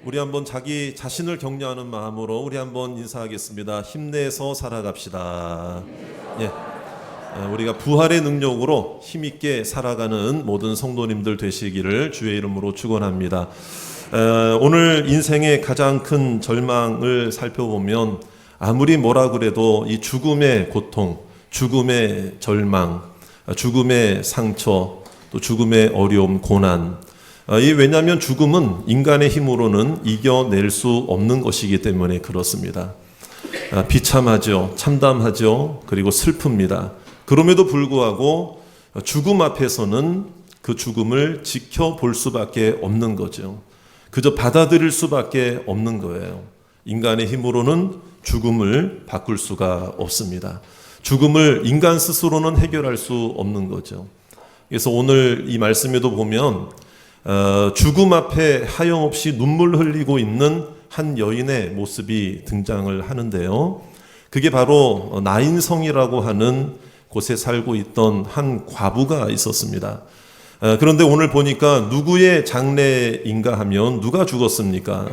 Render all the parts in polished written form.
우리 한번 자기 자신을 격려하는 마음으로 우리 한번 인사하겠습니다. 힘내서 살아갑시다. 예, 우리가 부활의 능력으로 힘있게 살아가는 모든 성도님들 되시기를 주의 이름으로 축원합니다. 오늘 인생의 가장 큰 절망을 살펴보면 아무리 뭐라 그래도 이 죽음의 고통, 죽음의 절망, 죽음의 상처, 또 죽음의 어려움, 고난, 왜냐하면 죽음은 인간의 힘으로는 이겨낼 수 없는 것이기 때문에 그렇습니다. 비참하죠. 참담하죠. 그리고 슬픕니다. 그럼에도 불구하고 죽음 앞에서는 그 죽음을 지켜볼 수밖에 없는 거죠. 그저 받아들일 수밖에 없는 거예요. 인간의 힘으로는 죽음을 바꿀 수가 없습니다. 죽음을 인간 스스로는 해결할 수 없는 거죠. 그래서 오늘 이 말씀에도 보면 죽음 앞에 하염없이 눈물 흘리고 있는 한 여인의 모습이 등장을 하는데요. 그게 바로 나인성이라고 하는 곳에 살고 있던 한 과부가 있었습니다. 그런데 오늘 보니까 누구의 장례인가 하면 누가 죽었습니까?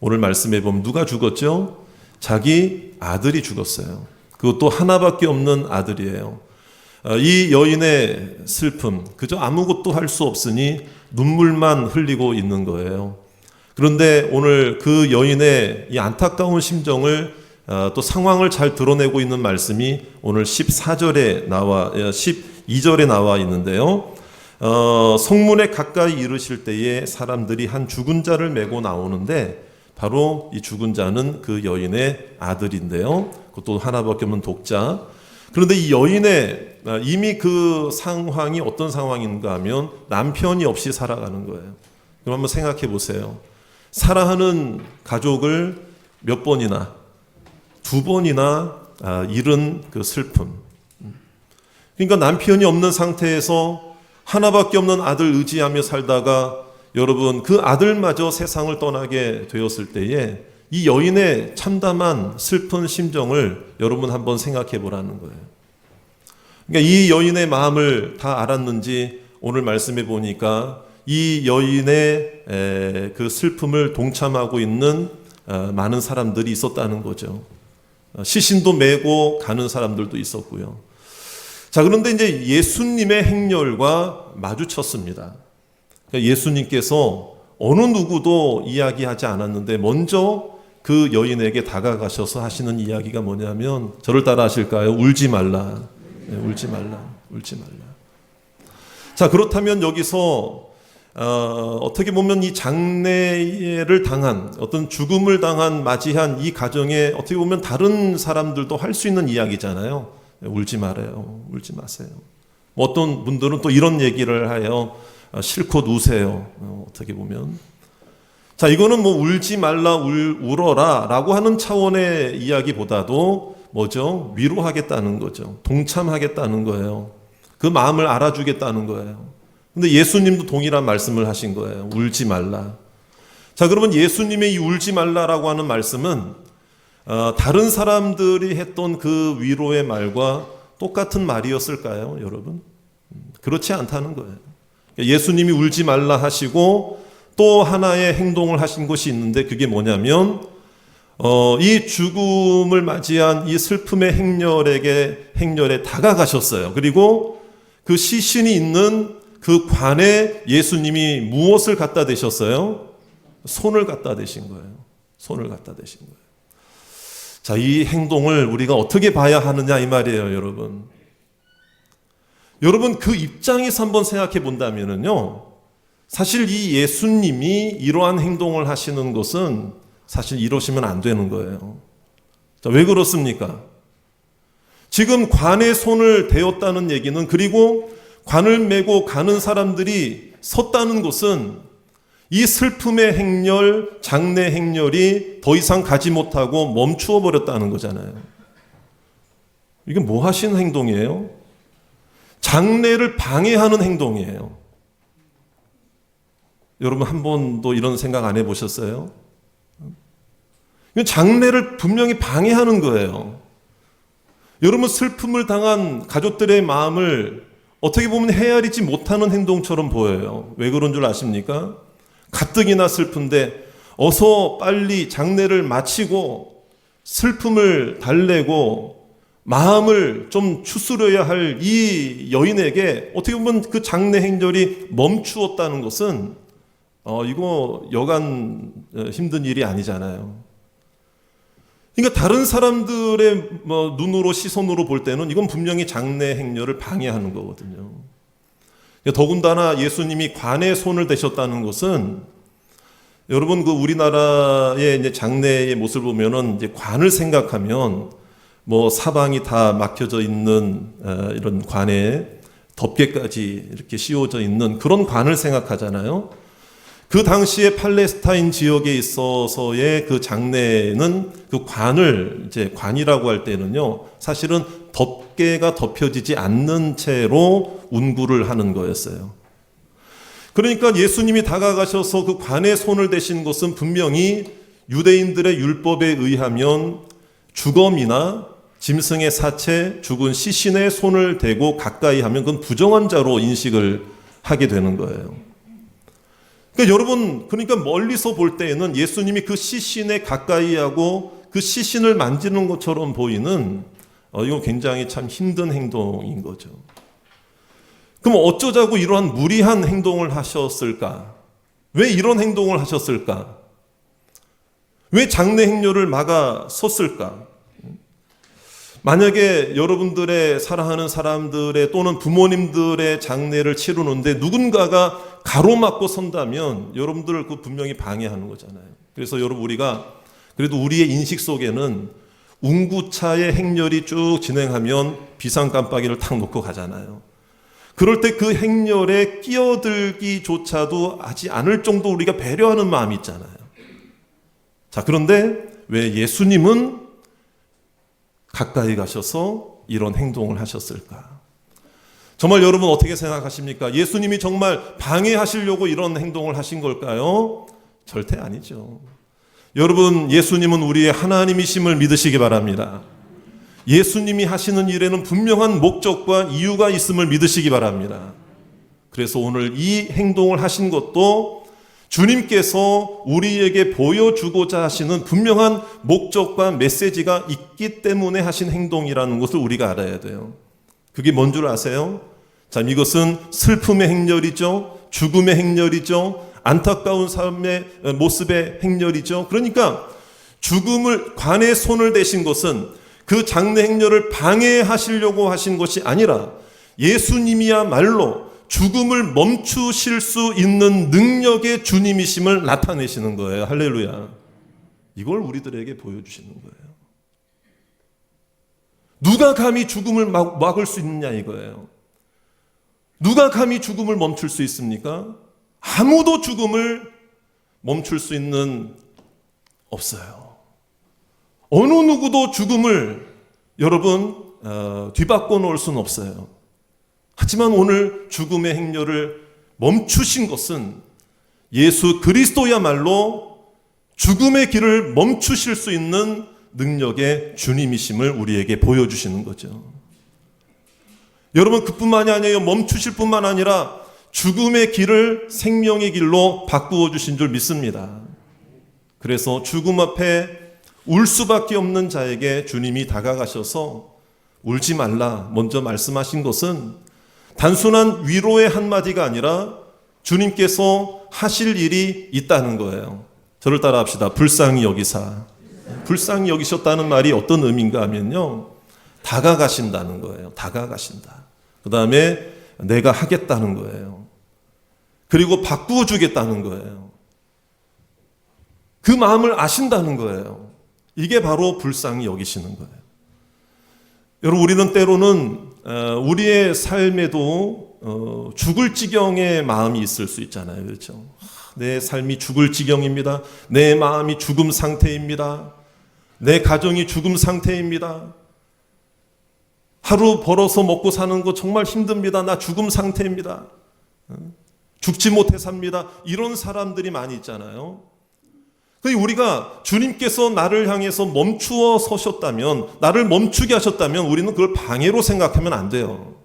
오늘 말씀해 보면 누가 죽었죠? 자기 아들이 죽었어요. 그것도 하나밖에 없는 아들이에요. 이 여인의 슬픔, 그저 아무것도 할 수 없으니 눈물만 흘리고 있는 거예요. 그런데 오늘 그 여인의 이 안타까운 심정을 또 상황을 잘 드러내고 있는 말씀이 오늘 12절에 나와 있는데요. 성문에 가까이 이르실 때에 사람들이 한 죽은 자를 메고 나오는데 바로 이 죽은 자는 그 여인의 아들인데요. 그것도 하나밖에 없는 독자. 그런데 이 여인의 이미 그 상황이 어떤 상황인가 하면 남편이 없이 살아가는 거예요. 그럼 한번 생각해 보세요. 사랑하는 가족을 몇 번이나, 두 번이나 잃은 그 슬픔. 그러니까 남편이 없는 상태에서 하나밖에 없는 아들 의지하며 살다가 여러분 그 아들마저 세상을 떠나게 되었을 때에 이 여인의 참담한 슬픈 심정을 여러분 한번 생각해 보라는 거예요. 그러니까 이 여인의 마음을 다 알았는지 오늘 말씀해 보니까 이 여인의 그 슬픔을 동참하고 있는 많은 사람들이 있었다는 거죠. 시신도 메고 가는 사람들도 있었고요. 자, 그런데 이제 예수님의 행렬과 마주쳤습니다. 그러니까 예수님께서 어느 누구도 이야기하지 않았는데 먼저 그 여인에게 다가가셔서 하시는 이야기가 뭐냐면 저를 따라 하실까요? 울지 말라. 네, 울지 말라. 울지 말라. 자, 그렇다면 여기서 어떻게 보면 이 장례를 당한 어떤 죽음을 당한 맞이한 이 가정에 어떻게 보면 다른 사람들도 할 수 있는 이야기잖아요. 울지 말아요. 울지 마세요. 어떤 분들은 또 이런 얘기를 해요. 실컷 우세요. 어떻게 보면. 자, 이거는 뭐 울지 말라, 울어라 라고 하는 차원의 이야기보다도 뭐죠? 위로하겠다는 거죠. 동참하겠다는 거예요. 그 마음을 알아주겠다는 거예요. 근데 예수님도 동일한 말씀을 하신 거예요. 울지 말라. 자, 그러면 예수님의 이 울지 말라라고 하는 말씀은 다른 사람들이 했던 그 위로의 말과 똑같은 말이었을까요, 여러분? 그렇지 않다는 거예요. 예수님이 울지 말라 하시고 또 하나의 행동을 하신 것이 있는데 그게 뭐냐면 이 죽음을 맞이한 이 슬픔의 행렬에 다가가셨어요. 그리고 그 시신이 있는 그 관에 예수님이 무엇을 갖다 대셨어요? 손을 갖다 대신 거예요. 손을 갖다 대신 거예요. 자, 이 행동을 우리가 어떻게 봐야 하느냐 이 말이에요, 여러분. 여러분 그 입장에서 한번 생각해 본다면요. 사실 이 예수님이 이러한 행동을 하시는 것은 사실 이러시면 안 되는 거예요. 자, 왜 그렇습니까? 지금 관에 손을 대었다는 얘기는 그리고 관을 메고 가는 사람들이 섰다는 것은 이 슬픔의 행렬, 장례 행렬이 더 이상 가지 못하고 멈추어 버렸다는 거잖아요. 이게 뭐 하시는 행동이에요? 장례를 방해하는 행동이에요. 여러분 한 번도 이런 생각 안 해보셨어요? 장례를 분명히 방해하는 거예요. 여러분 슬픔을 당한 가족들의 마음을 어떻게 보면 헤아리지 못하는 행동처럼 보여요. 왜 그런 줄 아십니까? 가뜩이나 슬픈데 어서 빨리 장례를 마치고 슬픔을 달래고 마음을 좀 추스려야 할 이 여인에게 어떻게 보면 그 장례 행렬이 멈추었다는 것은 이거 여간 힘든 일이 아니잖아요. 그러니까 다른 사람들의 눈으로 시선으로 볼 때는 이건 분명히 장례 행렬을 방해하는 거거든요. 더군다나 예수님이 관에 손을 대셨다는 것은 여러분 그 우리나라의 이제 장례의 모습을 보면은 이제 관을 생각하면 사방이 다 막혀져 있는 이런 관에 덮개까지 이렇게 씌워져 있는 그런 관을 생각하잖아요. 그 당시에 팔레스타인 지역에 있어서의 그 장례는 그 관을 이제 관이라고 할 때는요, 사실은 덮개가 덮여지지 않는 채로 운구를 하는 거였어요. 그러니까 예수님이 다가가셔서 그 관에 손을 대신 것은 분명히 유대인들의 율법에 의하면 주검이나 짐승의 사체, 죽은 시신의 손을 대고 가까이 하면 그건 부정한 자로 인식을 하게 되는 거예요. 그러니까 여러분, 그러니까 멀리서 볼 때에는 예수님이 그 시신에 가까이 하고 그 시신을 만지는 것처럼 보이는 이거 굉장히 참 힘든 행동인 거죠. 그럼 어쩌자고 이러한 무리한 행동을 하셨을까? 왜 이런 행동을 하셨을까? 왜 장례 행렬을 막아섰을까? 만약에 여러분들의 사랑하는 사람들의 또는 부모님들의 장례를 치르는데 누군가가 가로막고 선다면 여러분들을 그 분명히 방해하는 거잖아요. 그래서 여러분 우리가 그래도 우리의 인식 속에는 운구차의 행렬이 쭉 진행하면 비상깜빡이를 탁 놓고 가잖아요. 그럴 때 그 행렬에 끼어들기조차도 하지 않을 정도 우리가 배려하는 마음이 있잖아요. 자, 그런데 왜 예수님은 가까이 가셔서 이런 행동을 하셨을까? 정말 여러분 어떻게 생각하십니까? 예수님이 정말 방해하시려고 이런 행동을 하신 걸까요? 절대 아니죠. 여러분, 예수님은 우리의 하나님이심을 믿으시기 바랍니다. 예수님이 하시는 일에는 분명한 목적과 이유가 있음을 믿으시기 바랍니다. 그래서 오늘 이 행동을 하신 것도 주님께서 우리에게 보여주고자 하시는 분명한 목적과 메시지가 있기 때문에 하신 행동이라는 것을 우리가 알아야 돼요. 그게 뭔 줄 아세요? 자, 이것은 슬픔의 행렬이죠. 죽음의 행렬이죠. 안타까운 삶의 모습의 행렬이죠. 그러니까 죽음을 관에 손을 대신 것은 그 장례 행렬을 방해하시려고 하신 것이 아니라 예수님이야말로 죽음을 멈추실 수 있는 능력의 주님이심을 나타내시는 거예요. 할렐루야. 이걸 우리들에게 보여주시는 거예요. 누가 감히 죽음을 막을 수 있느냐 이거예요. 누가 감히 죽음을 멈출 수 있습니까? 아무도 죽음을 멈출 수 있는 없어요. 어느 누구도 죽음을 여러분 뒤바꿔 놓을 수는 없어요. 하지만 오늘 죽음의 행렬을 멈추신 것은 예수 그리스도야말로 죽음의 길을 멈추실 수 있는 능력의 주님이심을 우리에게 보여주시는 거죠. 여러분 그뿐만이 아니에요. 멈추실 뿐만 아니라 죽음의 길을 생명의 길로 바꾸어 주신 줄 믿습니다. 그래서 죽음 앞에 울 수밖에 없는 자에게 주님이 다가가셔서 울지 말라 먼저 말씀하신 것은 단순한 위로의 한마디가 아니라 주님께서 하실 일이 있다는 거예요. 저를 따라 합시다. 불쌍히 여기사. 불쌍히 여기셨다는 말이 어떤 의미인가 하면요, 다가가신다는 거예요. 다가가신다. 그 다음에 내가 하겠다는 거예요. 그리고 바꾸어 주겠다는 거예요. 그 마음을 아신다는 거예요. 이게 바로 불쌍히 여기시는 거예요. 여러분 우리는 때로는 우리의 삶에도 죽을 지경의 마음이 있을 수 있잖아요. 그렇죠? 내 삶이 죽을 지경입니다. 내 마음이 죽음 상태입니다. 내 가정이 죽음 상태입니다. 하루 벌어서 먹고 사는 거 정말 힘듭니다. 나 죽음 상태입니다. 죽지 못해 삽니다. 이런 사람들이 많이 있잖아요. 우리가 주님께서 나를 향해서 멈추어 서셨다면, 나를 멈추게 하셨다면 우리는 그걸 방해로 생각하면 안 돼요.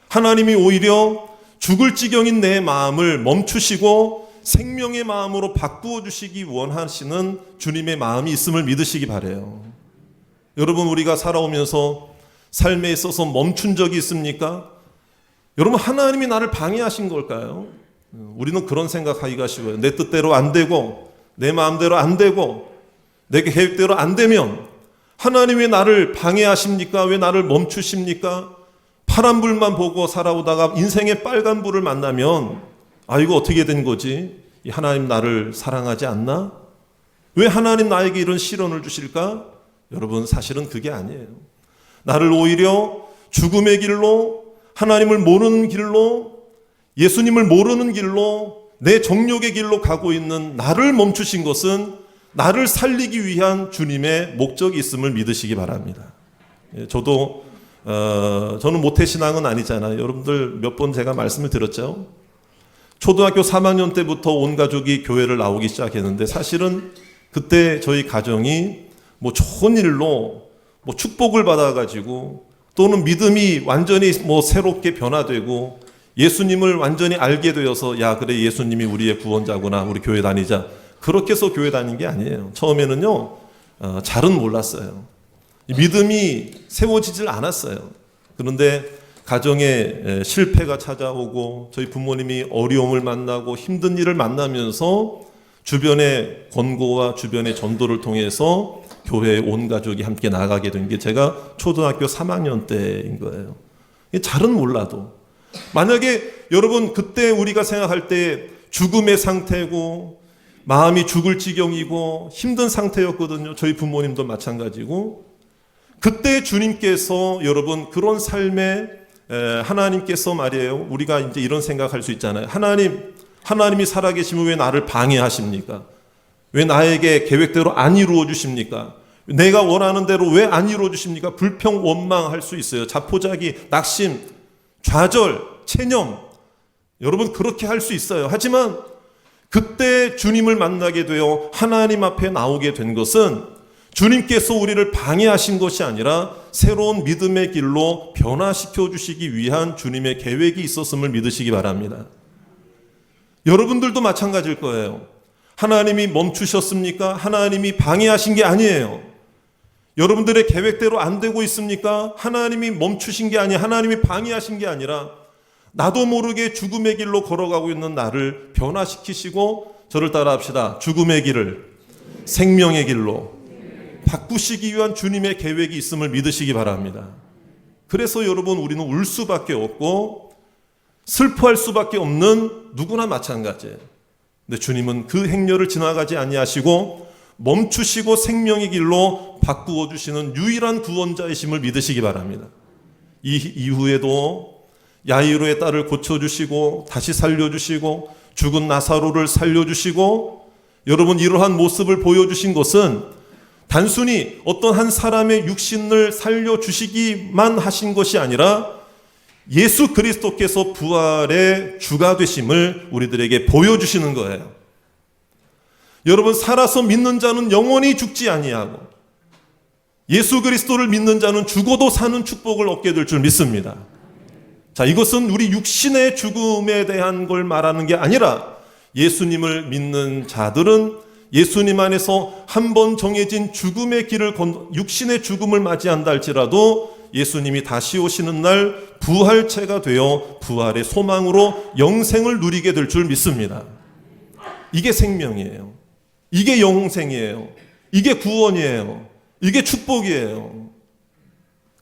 하나님이 오히려 죽을 지경인 내 마음을 멈추시고 생명의 마음으로 바꾸어 주시기 원하시는 주님의 마음이 있음을 믿으시기 바라요. 여러분, 우리가 살아오면서 삶에 있어서 멈춘 적이 있습니까? 여러분, 하나님이 나를 방해하신 걸까요? 우리는 그런 생각하기가 쉬워요. 내 뜻대로 안 되고 내 마음대로 안 되고 내 계획대로 안 되면 하나님이 왜 나를 방해하십니까? 왜 나를 멈추십니까? 파란불만 보고 살아오다가 인생의 빨간불을 만나면 이거 어떻게 된 거지? 하나님 나를 사랑하지 않나? 왜 하나님 나에게 이런 시련을 주실까? 여러분, 사실은 그게 아니에요. 나를 오히려 죽음의 길로, 하나님을 모르는 길로, 예수님을 모르는 길로, 내 정욕의 길로 가고 있는 나를 멈추신 것은 나를 살리기 위한 주님의 목적이 있음을 믿으시기 바랍니다. 저는 모태신앙은 아니잖아요. 여러분들 몇 번 제가 말씀을 드렸죠. 초등학교 3학년 때부터 온 가족이 교회를 나오기 시작했는데, 사실은 그때 저희 가정이 좋은 일로 축복을 받아가지고, 또는 믿음이 완전히 새롭게 변화되고 예수님을 완전히 알게 되어서 그래, 예수님이 우리의 구원자구나, 우리 교회 다니자, 그렇게 해서 교회 다닌 게 아니에요. 처음에는요, 잘은 몰랐어요. 믿음이 세워지질 않았어요. 그런데 가정에 실패가 찾아오고 저희 부모님이 어려움을 만나고 힘든 일을 만나면서 주변의 권고와 주변의 전도를 통해서 교회에 온 가족이 함께 나가게 된 게 제가 초등학교 3학년 때인 거예요. 잘은 몰라도, 만약에 여러분 그때 우리가 생각할 때 죽음의 상태고 마음이 죽을 지경이고 힘든 상태였거든요. 저희 부모님도 마찬가지고, 그때 주님께서 여러분 그런 삶에 하나님께서 말이에요, 우리가 이제 이런 생각할 수 있잖아요. 하나님이 살아계시면 왜 나를 방해하십니까? 왜 나에게 계획대로 안 이루어 주십니까? 내가 원하는 대로 왜 안 이루어 주십니까? 불평 원망할 수 있어요. 자포자기, 낙심, 좌절, 체념, 여러분 그렇게 할 수 있어요. 하지만 그때 주님을 만나게 되어 하나님 앞에 나오게 된 것은 주님께서 우리를 방해하신 것이 아니라 새로운 믿음의 길로 변화시켜 주시기 위한 주님의 계획이 있었음을 믿으시기 바랍니다. 여러분들도 마찬가지일 거예요. 하나님이 멈추셨습니까? 하나님이 방해하신 게 아니에요. 여러분들의 계획대로 안 되고 있습니까? 하나님이 멈추신 게 아니에요. 하나님이 방해하신 게 아니라 나도 모르게 죽음의 길로 걸어가고 있는 나를 변화시키시고, 저를 따라 합시다, 죽음의 길을 생명의 길로 바꾸시기 위한 주님의 계획이 있음을 믿으시기 바랍니다. 그래서 여러분, 우리는 울 수밖에 없고 슬퍼할 수밖에 없는 누구나 마찬가지예요. 근데 주님은 그 행렬을 지나가지 아니하시고 멈추시고 생명의 길로 바꾸어 주시는 유일한 구원자이심을 믿으시기 바랍니다. 이 이후에도 야이로의 딸을 고쳐주시고 다시 살려주시고 죽은 나사로를 살려주시고, 여러분 이러한 모습을 보여주신 것은 단순히 어떤 한 사람의 육신을 살려주시기만 하신 것이 아니라 예수 그리스도께서 부활의 주가 되심을 우리들에게 보여주시는 거예요. 여러분, 살아서 믿는 자는 영원히 죽지 아니하고 예수 그리스도를 믿는 자는 죽어도 사는 축복을 얻게 될 줄 믿습니다. 자, 이것은 우리 육신의 죽음에 대한 걸 말하는 게 아니라 예수님을 믿는 자들은 예수님 안에서 한 번 정해진 죽음의 길을 육신의 죽음을 맞이한다 할지라도 예수님이 다시 오시는 날 부활체가 되어 부활의 소망으로 영생을 누리게 될 줄 믿습니다. 이게 생명이에요. 이게 영생이에요. 이게 구원이에요. 이게 축복이에요.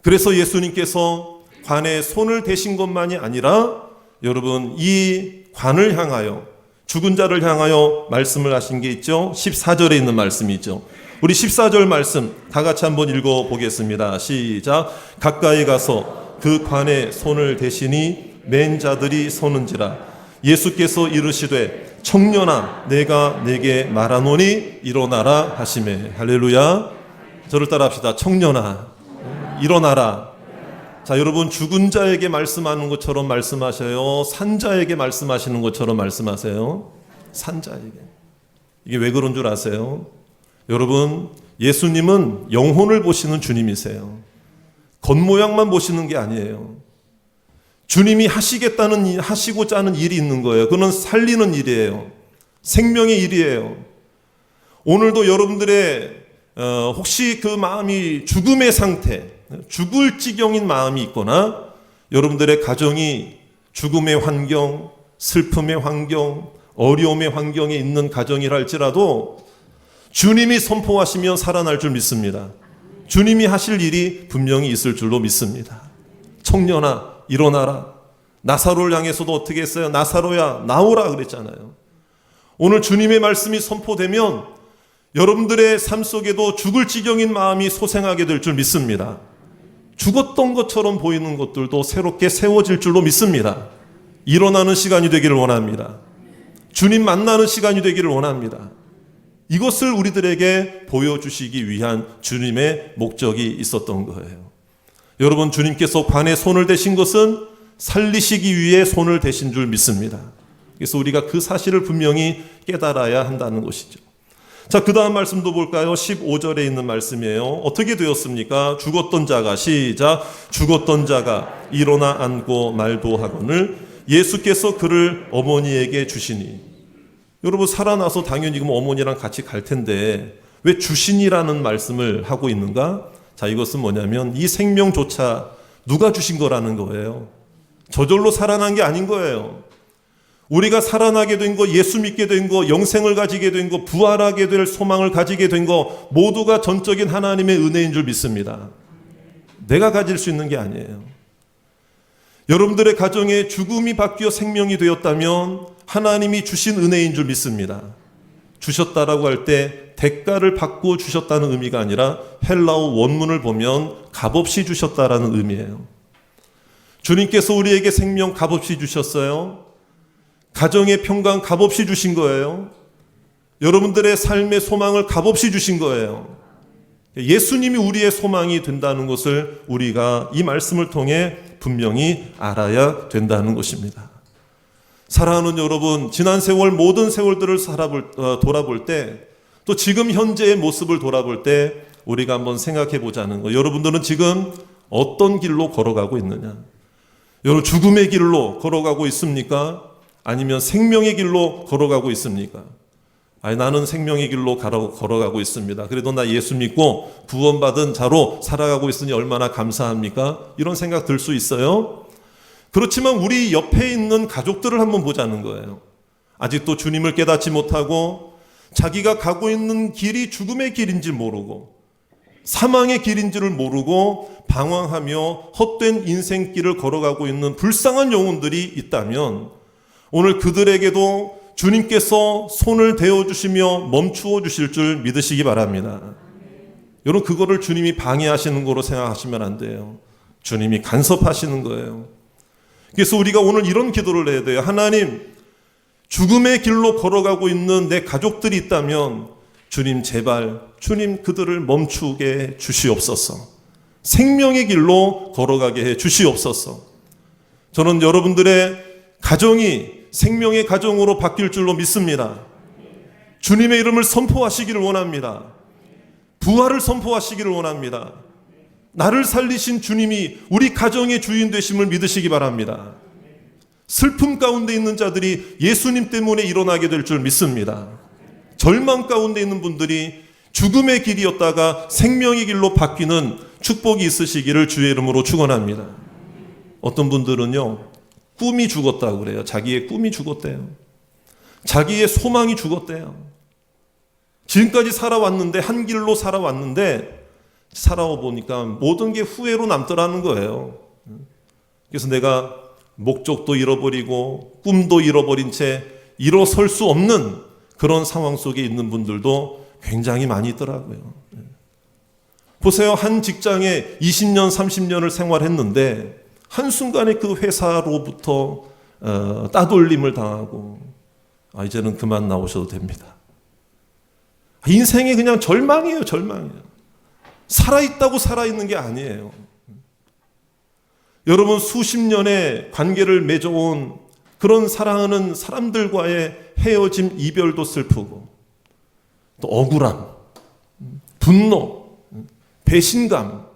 그래서 예수님께서 관에 손을 대신 것만이 아니라 여러분 이 관을 향하여, 죽은 자를 향하여 말씀을 하신 게 있죠. 14절에 있는 말씀이죠. 우리 14절 말씀 다 같이 한번 읽어보겠습니다. 시작. 가까이 가서 그 관에 손을 대시니 맨 자들이 서는지라. 예수께서 이르시되 청년아 내가 내게 말하노니 일어나라 하시매. 할렐루야. 저를 따라 합시다. 청년아 일어나라. 자, 여러분 죽은 자에게 말씀하는 것처럼 말씀하셔요? 산자에게 말씀하시는 것처럼 말씀하세요? 산자에게. 이게 왜 그런 줄 아세요? 여러분, 예수님은 영혼을 보시는 주님이세요. 겉모양만 보시는 게 아니에요. 주님이 하시고자 하는 일이 있는 거예요. 그건 살리는 일이에요. 생명의 일이에요. 오늘도 여러분들의 혹시 그 마음이 죽음의 상태, 죽을 지경인 마음이 있거나 여러분들의 가정이 죽음의 환경, 슬픔의 환경, 어려움의 환경에 있는 가정이라 할지라도 주님이 선포하시면 살아날 줄 믿습니다. 주님이 하실 일이 분명히 있을 줄로 믿습니다. 청년아 일어나라. 나사로를 향해서도 어떻게 했어요? 나사로야 나오라 그랬잖아요. 오늘 주님의 말씀이 선포되면 여러분들의 삶 속에도 죽을 지경인 마음이 소생하게 될 줄 믿습니다. 죽었던 것처럼 보이는 것들도 새롭게 세워질 줄로 믿습니다. 일어나는 시간이 되기를 원합니다. 주님 만나는 시간이 되기를 원합니다. 이것을 우리들에게 보여주시기 위한 주님의 목적이 있었던 거예요. 여러분, 주님께서 관에 손을 대신 것은 살리시기 위해 손을 대신 줄 믿습니다. 그래서 우리가 그 사실을 분명히 깨달아야 한다는 것이죠. 자, 그 다음 말씀도 볼까요? 15절에 있는 말씀이에요. 어떻게 되었습니까? 죽었던 자가, 시작, 죽었던 자가 일어나 앉고 말도 하거늘 예수께서 그를 어머니에게 주시니. 여러분, 살아나서 당연히 그럼 어머니랑 같이 갈 텐데 왜 주시니라는 말씀을 하고 있는가? 자, 이것은 뭐냐면 이 생명조차 누가 주신 거라는 거예요. 저절로 살아난 게 아닌 거예요. 우리가 살아나게 된 거, 예수 믿게 된 거, 영생을 가지게 된 거, 부활하게 될 소망을 가지게 된 거 모두가 전적인 하나님의 은혜인 줄 믿습니다. 내가 가질 수 있는 게 아니에요. 여러분들의 가정에 죽음이 바뀌어 생명이 되었다면 하나님이 주신 은혜인 줄 믿습니다. 주셨다라고 할 때 대가를 받고 주셨다는 의미가 아니라 헬라어 원문을 보면 값없이 주셨다라는 의미예요. 주님께서 우리에게 생명 값없이 주셨어요. 가정의 평강 값없이 주신 거예요. 여러분들의 삶의 소망을 값없이 주신 거예요. 예수님이 우리의 소망이 된다는 것을 우리가 이 말씀을 통해 분명히 알아야 된다는 것입니다. 사랑하는 여러분, 지난 세월 모든 세월들을 돌아볼 때, 또 지금 현재의 모습을 돌아볼 때 우리가 한번 생각해 보자는 거. 여러분들은 지금 어떤 길로 걸어가고 있느냐? 여러분, 죽음의 길로 걸어가고 있습니까? 아니면 생명의 길로 걸어가고 있습니까? 아니, 나는 생명의 길로 걸어가고 있습니다. 그래도 나 예수 믿고 구원받은 자로 살아가고 있으니 얼마나 감사합니까? 이런 생각 들 수 있어요. 그렇지만 우리 옆에 있는 가족들을 한번 보자는 거예요. 아직도 주님을 깨닫지 못하고 자기가 가고 있는 길이 죽음의 길인지 모르고 사망의 길인지를 모르고 방황하며 헛된 인생길을 걸어가고 있는 불쌍한 영혼들이 있다면 오늘 그들에게도 주님께서 손을 대어주시며 멈추어 주실 줄 믿으시기 바랍니다. 여러분, 그거를 주님이 방해하시는 거로 생각하시면 안 돼요. 주님이 간섭하시는 거예요. 그래서 우리가 오늘 이런 기도를 해야 돼요. 하나님, 죽음의 길로 걸어가고 있는 내 가족들이 있다면 주님 제발, 주님 그들을 멈추게 주시옵소서. 생명의 길로 걸어가게 해 주시옵소서. 저는 여러분들의 가정이 생명의 가정으로 바뀔 줄로 믿습니다. 주님의 이름을 선포하시기를 원합니다. 부활을 선포하시기를 원합니다. 나를 살리신 주님이 우리 가정의 주인 되심을 믿으시기 바랍니다. 슬픔 가운데 있는 자들이 예수님 때문에 일어나게 될 줄 믿습니다. 절망 가운데 있는 분들이 죽음의 길이었다가 생명의 길로 바뀌는 축복이 있으시기를 주의 이름으로 축원합니다. 어떤 분들은요, 꿈이 죽었다고 그래요. 자기의 꿈이 죽었대요. 자기의 소망이 죽었대요. 지금까지 살아왔는데, 한 길로 살아왔는데 살아와 보니까 모든 게 후회로 남더라는 거예요. 그래서 내가 목적도 잃어버리고 꿈도 잃어버린 채 일어설 수 없는 그런 상황 속에 있는 분들도 굉장히 많이 있더라고요. 보세요. 한 직장에 20년, 30년을 생활했는데 한순간에 그 회사로부터 따돌림을 당하고 이제는 그만 나오셔도 됩니다. 인생이 그냥 절망이에요. 절망이에요. 살아있다고 살아있는 게 아니에요. 여러분, 수십 년의 관계를 맺어온 그런 사랑하는 사람들과의 헤어짐, 이별도 슬프고 또 억울함, 분노, 배신감,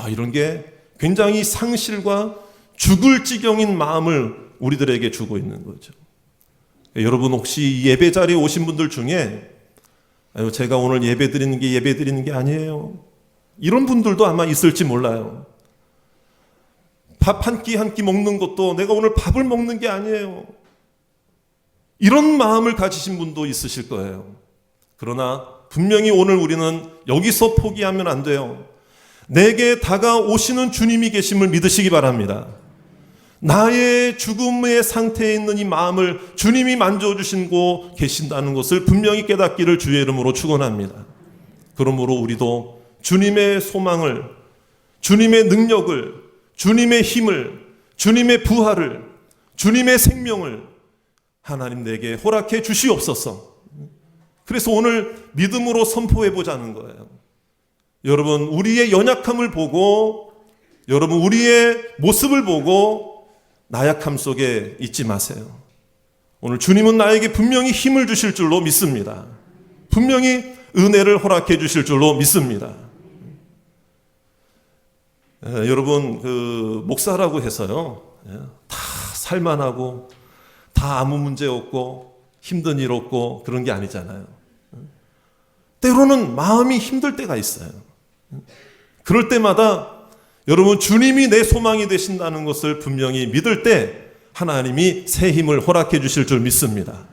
이런 게 굉장히 상실과 죽을 지경인 마음을 우리들에게 주고 있는 거죠. 여러분 혹시 예배 자리에 오신 분들 중에 아유, 제가 오늘 예배 드리는 게 아니에요, 이런 분들도 아마 있을지 몰라요. 밥 한 끼 한 끼 먹는 것도 내가 오늘 밥을 먹는 게 아니에요, 이런 마음을 가지신 분도 있으실 거예요. 그러나 분명히 오늘 우리는 여기서 포기하면 안 돼요. 내게 다가오시는 주님이 계심을 믿으시기 바랍니다. 나의 죽음의 상태에 있는 이 마음을 주님이 만져주시고 계신다는 것을 분명히 깨닫기를 주의 이름으로 축원합니다. 그러므로 우리도 주님의 소망을, 주님의 능력을, 주님의 힘을, 주님의 부활을, 주님의 생명을 하나님 내게 허락해 주시옵소서. 그래서 오늘 믿음으로 선포해 보자는 거예요. 여러분, 우리의 연약함을 보고, 여러분 우리의 모습을 보고 나약함 속에 있지 마세요. 오늘 주님은 나에게 분명히 힘을 주실 줄로 믿습니다. 분명히 은혜를 허락해 주실 줄로 믿습니다. 여러분, 목사라고 해서요, 다 살만하고 다 아무 문제 없고 힘든 일 없고 그런 게 아니잖아요. 때로는 마음이 힘들 때가 있어요. 그럴 때마다 여러분, 주님이 내 소망이 되신다는 것을 분명히 믿을 때 하나님이 새 힘을 허락해 주실 줄 믿습니다.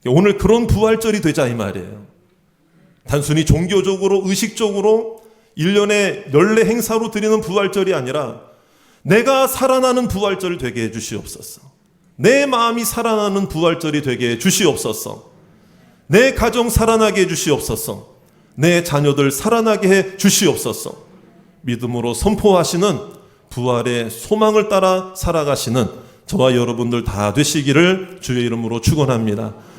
오늘 그런 부활절이 되자 이 말이에요. 단순히 종교적으로 의식적으로 1년에 연례 행사로 드리는 부활절이 아니라 내가 살아나는 부활절이 되게 해 주시옵소서. 내 마음이 살아나는 부활절이 되게 해 주시옵소서. 내 가정 살아나게 해 주시옵소서. 내 자녀들 살아나게 해 주시옵소서. 믿음으로 선포하시는 부활의 소망을 따라 살아가시는 저와 여러분들 다 되시기를 주의 이름으로 축원합니다.